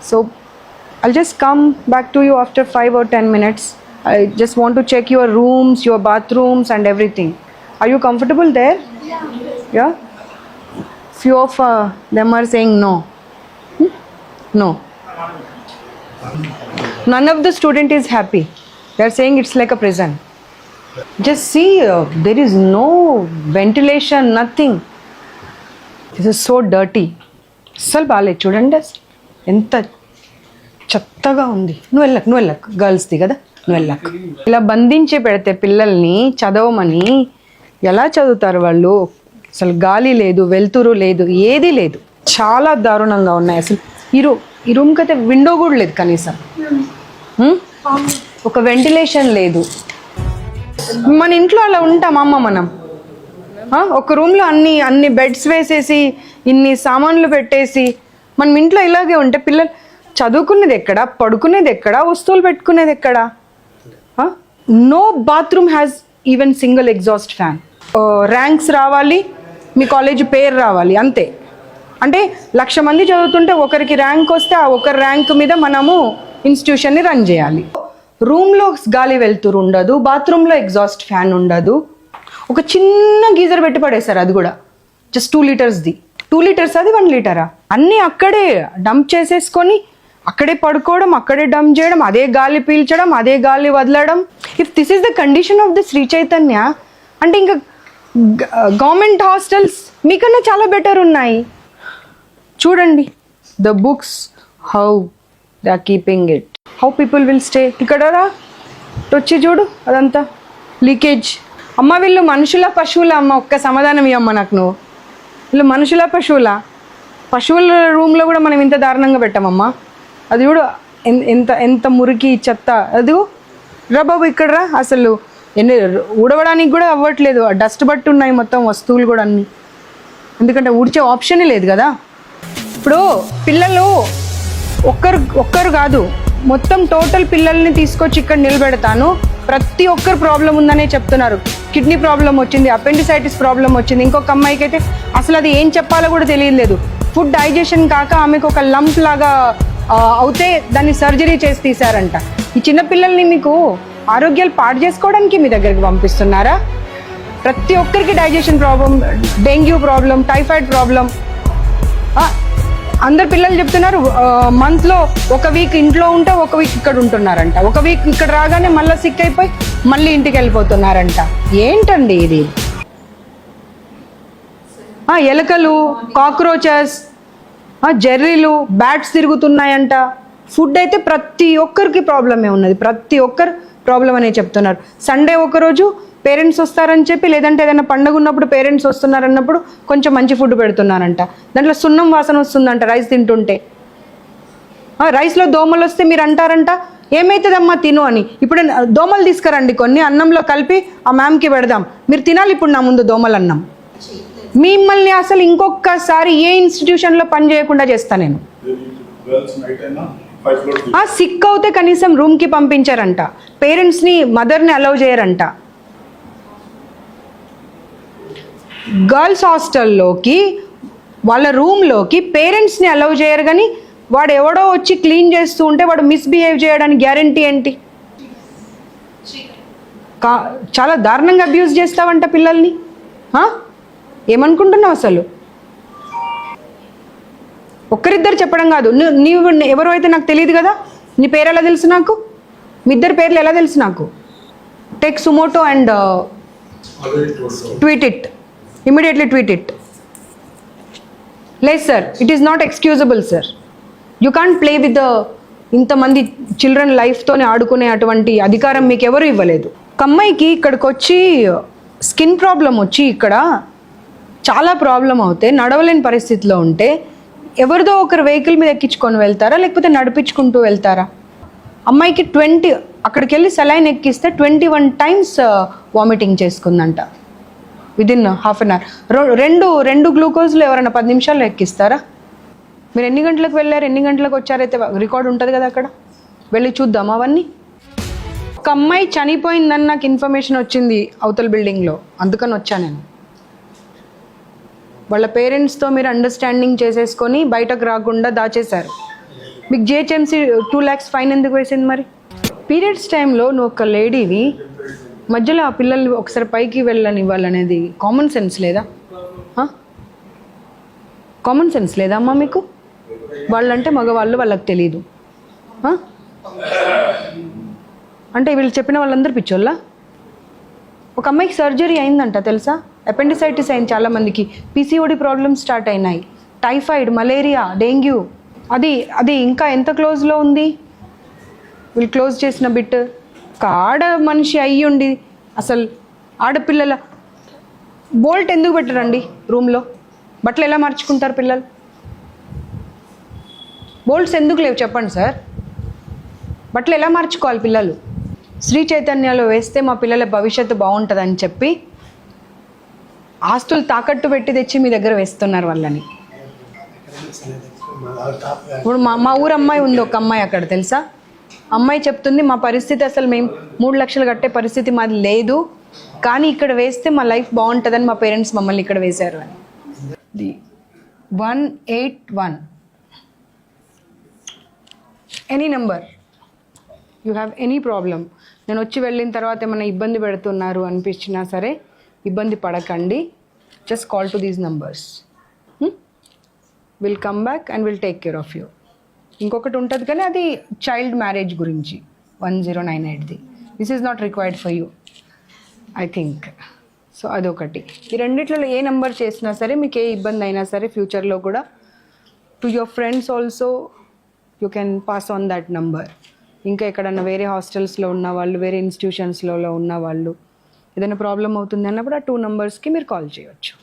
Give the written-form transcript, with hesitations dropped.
So I'll just come back to you after 5 or 10 minutes. I just want to check your rooms, your bathrooms and everything. Are you comfortable there? Yeah? Few of them are saying no. No. None of the student is happy. They are saying it's like a prison. Just see, there is no ventilation, nothing. This is so dirty. అస్సలు బాగాలేదు చూడండి, ఎంత చెత్తగా ఉంది. నువ్వు వెళ్ళకు గర్ల్స్ది కదా, నువ్వు వెళ్ళకు. ఇలా బంధించి పెడితే పిల్లల్ని చదవమని ఎలా చదువుతారు వాళ్ళు? అసలు గాలి లేదు, వెలుతురు లేదు, ఏదీ లేదు. చాలా దారుణంగా ఉన్నాయి అసలు. ఈ రూమ్కి అయితే విండో కూడా లేదు కనీసం. ఒక వెంటిలేషన్ లేదు. మన ఇంట్లో అలా ఉంటామమ్మ మనం? ఒక రూమ్లో అన్ని బెడ్స్ వేసేసి ఇన్ని సామాన్లు పెట్టేసి మనం ఇంట్లో ఇలాగే ఉంటే పిల్లలు చదువుకునేది ఎక్కడ, పడుకునేది ఎక్కడ, వస్తువులు పెట్టుకునేది ఎక్కడ? No bathroom has even single exhaust fan. Ranks రావాలి, మీ కాలేజ్ పేరు రావాలి, అంతే. అంటే 1,00,000 మంది చదువుతుంటే ఒకరికి ర్యాంక్ వస్తే ఆ ఒకరి ర్యాంక్ మీద మనము ఇన్స్టిట్యూషన్ని రన్ చేయాలి. రూమ్లో గాలి వెళ్తురు ఉండదు, బాత్రూంలో ఎగ్జాస్ట్ ఫ్యాన్ ఉండదు. ఒక చిన్న గీజర్ పెట్టి పడేశారు, అది కూడా జస్ట్ 2 లీటర్స్ది. 2 లీటర్స్ అది 1 లీటరా? అన్నీ అక్కడే డంప్ చేసేసుకొని అక్కడే పడుకోవడం, అక్కడే డంప్ చేయడం, అదే గాలి పీల్చడం, అదే గాలి వదలడం. If this is the condition of the Shri Chaitanya అంటే ఇంకా గవర్నమెంట్ హాస్టల్స్ మీకన్నా చాలా బెటర్ ఉన్నాయి. చూడండి the books, how they are keeping it, how people will stay. ఇక్కడ రా, వచ్చి చూడు అదంతా లీకేజ్. అమ్మ వీళ్ళు మనుషుల పశువుల? అమ్మ ఒక్క సమాధానం ఇవ్వమ్మ నాకు నువ్వు. వీళ్ళు మనుషుల పశువుల? పశువుల రూమ్లో కూడా మనం ఇంత దారుణంగా పెట్టామమ్మా. అది కూడా ఎంత మురికి చెత్త. అదిగో రా బాబు ఇక్కడ రా. అసలు ఊడవడానికి కూడా అవ్వట్లేదు, డస్ట్ బట్టి ఉన్నాయి మొత్తం వస్తువులు కూడా అన్నీ. ఎందుకంటే ఊడ్చే ఆప్షనే లేదు కదా. ఇప్పుడు పిల్లలు ఒక్కరు కాదు, మొత్తం టోటల్ పిల్లల్ని తీసుకొచ్చి ఇక్కడ నిలబెడతాను. ప్రతి ఒక్కరు ప్రాబ్లం ఉందనే చెప్తున్నారు. కిడ్నీ ప్రాబ్లం వచ్చింది, అపెండిసైటిస్ ప్రాబ్లం వచ్చింది. ఇంకొక అమ్మాయికి అయితే అసలు అది ఏం చెప్పాలో కూడా తెలియలేదు. ఫుడ్ డైజెషన్ కాక ఆమెకు ఒక లంప్ లాగా అవుతే దాన్ని సర్జరీ చేసి తీశారంట. ఈ చిన్నపిల్లల్ని మీకు ఆరోగ్యాలు పాడు చేసుకోవడానికి మీ దగ్గరికి పంపిస్తున్నారా? ప్రతి ఒక్కరికి digestion problem, dengue problem, typhoid problem. అందరు పిల్లలు చెప్తున్నారు మంత్లో 1 వీక్ ఇంట్లో ఉంటే 1 వీక్ ఇక్కడ ఉంటున్నారంట. 1 వీక్ ఇక్కడ రాగానే మళ్ళీ సిక్ అయిపోయి మళ్ళీ ఇంటికి వెళ్ళిపోతున్నారంట. ఏంటండి ఇది? ఎలకలు, కాక్రోచెస్, జెర్రీలు, బ్యాట్స్ తిరుగుతున్నాయంట. ఫుడ్ అయితే ప్రతి ఒక్కరికి ప్రాబ్లమే ఉన్నది, ప్రతి ఒక్కరు ప్రాబ్లం అనే చెప్తున్నారు. సండే ఒకరోజు పేరెంట్స్ వస్తారని చెప్పి, లేదంటే ఏదైనా పండుగ ఉన్నప్పుడు పేరెంట్స్ వస్తున్నారన్నప్పుడు కొంచెం మంచి ఫుడ్ పెడుతున్నారంట. దాంట్లో సున్నం వాసన వస్తుందంట రైస్ తింటుంటే. రైస్లో దోమలు వస్తే మీరు అంటారంట ఏమవుతుందమ్మా తిను అని. ఇప్పుడు దోమలు తీసుకురండి కొన్ని, అన్నంలో కలిపి ఆ మ్యామ్కి పెడదాం, మీరు తినాలి ఇప్పుడు నా ముందు దోమలు అన్నం. మిమ్మల్ని అసలు ఇంకొకసారి ఏ ఇన్స్టిట్యూషన్లో పని చేయకుండా చేస్తా నేను. సిక్ అవుతే కనీసం రూమ్కి పంపించారంట, పేరెంట్స్ని మదర్ని అలౌ చేయరంట. గర్ల్స్ హాస్టల్లోకి వాళ్ళ రూమ్లోకి పేరెంట్స్ని అలౌ చేయరు, కానీ వాడు ఎవడో వచ్చి క్లీన్ చేస్తూ ఉంటే వాడు మిస్బిహేవ్ చేయడానికి గ్యారంటీ ఏంటి? చాలా దారుణంగా అబ్యూజ్ చేస్తావంట పిల్లల్ని. ఏమనుకుంటున్నావు అసలు? ఒక్కరిద్దరు చెప్పడం కాదు, నీవు ఎవరో అయితే నాకు తెలియదు కదా. నీ పేరు ఎలా తెలుసు నాకు? మీ ఇద్దరు పేర్లు ఎలా తెలుసు నాకు? Take suo motu and tweet it, immediately tweet it. లేదు sir, it is not excusable sir. You can't play with the ఇంతమంది చిల్డ్రన్ లైఫ్తోనే ఆడుకునే అటువంటి అధికారం మీకు ఎవరు ఇవ్వలేదు. ఒక అమ్మాయికి ఇక్కడికి వచ్చి స్కిన్ ప్రాబ్లం వచ్చి ఇక్కడ చాలా ప్రాబ్లం అవుతే నడవలేని పరిస్థితిలో ఉంటే ఎవరిదో ఒకరు వెహికల్ మీద ఎక్కించుకొని వెళ్తారా, లేకపోతే నడిపించుకుంటూ వెళ్తారా? అమ్మాయికి అక్కడికి వెళ్ళి సెలైన్ ఎక్కిస్తే 21 times వామిటింగ్ చేసుకుందంట విదిన్ హాఫ్ అన్ అవర్. రెండు గ్లూకోజ్లు ఎవరైనా 10 నిమిషాల్లో ఎక్కిస్తారా? మీరు ఎన్ని గంటలకు వెళ్ళారు, ఎన్ని గంటలకు వచ్చారైతే రికార్డు ఉంటుంది కదా, అక్కడ వెళ్ళి చూద్దాం అవన్నీ. ఒక అమ్మాయి చనిపోయిందని నాకు ఇన్ఫర్మేషన్ వచ్చింది అవతల బిల్డింగ్లో, అందుకని వచ్చా నేను. వాళ్ళ పేరెంట్స్తో మీరు అండర్స్టాండింగ్ చేసేసుకొని బయటకు రాకుండా దాచేశారు. మీకు జిహెచ్ఎంసీ 2 lakhs ఫైన్ ఎందుకు వేసింది మరి? పీరియడ్స్ టైంలో నువ్వు ఒక లేడీని మధ్యలో ఆ పిల్లల్ని ఒకసారి పైకి వెళ్ళనివ్వాలనేది కామన్ సెన్స్ లేదా? కామన్ సెన్స్ లేదా అమ్మా మీకు? వాళ్ళంటే మగవాళ్ళు, వాళ్ళకి తెలీదు. అంటే వీళ్ళు చెప్పిన వాళ్ళందరూ పిచ్చోళ్ళ? ఒక అమ్మాయికి సర్జరీ అయిందంట తెలుసా? అపెండిసైటిస్ అయింది చాలామందికి, పీసీఓడి ప్రాబ్లమ్స్ స్టార్ట్ అయినాయి, టైఫాయిడ్, మలేరియా, డెంగ్యూ. అది ఇంకా ఎంత క్లోజ్లో ఉంది? వీళ్ళు క్లోజ్ చేసిన బిట్. ఒక ఆడ మనిషి అయ్యుండి అసలు ఆడపిల్లల బోల్ట్ ఎందుకు పెట్టరండి రూమ్లో? బట్టలు ఎలా మార్చుకుంటారు పిల్లలు? బోల్ట్స్ ఎందుకు లేవు చెప్పండి సార్? బట్టలు ఎలా మార్చుకోవాలి పిల్లలు? శ్రీ చైతన్యలో వేస్తే మా పిల్లల భవిష్యత్తు బాగుంటుందని చెప్పి ఆస్తులు తాకట్టు పెట్టి తెచ్చి మీ దగ్గర వేస్తున్నారు వాళ్ళని. ఇప్పుడు మా ఊరు అమ్మాయి ఉంది, ఒక అమ్మాయి అక్కడ తెలుసా? అమ్మాయి చెప్తుంది, మా పరిస్థితి అసలు మేము 3 లక్షలు కట్టే పరిస్థితి మాది లేదు, కానీ ఇక్కడ వేస్తే మా లైఫ్ బాగుంటుందని మా పేరెంట్స్ మమ్మల్ని ఇక్కడ వేశారు అని. 181 any number, you have any problem. నేను వచ్చి వెళ్ళిన తర్వాత ఏమైనా ఇబ్బంది పెడుతున్నారు అనిపించినా సరే ఇబ్బంది పడకండి. Just call to these numbers, will come back and will take care of you. ఇంకొకటి ఉంటుంది కానీ అది చైల్డ్ మ్యారేజ్ గురించి 1098ది. This is not required for you I think. So అదొకటి. ఈ రెండిట్లలో ఏ నెంబర్ చేసినా సరే మీకు ఏ ఇబ్బంది అయినా సరే ఫ్యూచర్లో కూడా to your friends also you can pass on that number. ఇంకా ఎక్కడన్నా వేరే హాస్టల్స్లో ఉన్న వాళ్ళు, వేరే ఇన్స్టిట్యూషన్స్లో ఉన్న వాళ్ళు ఏదైనా ప్రాబ్లం అవుతుంది అన్నప్పుడు ఆ 2 numbers మీరు కాల్ చేయవచ్చు.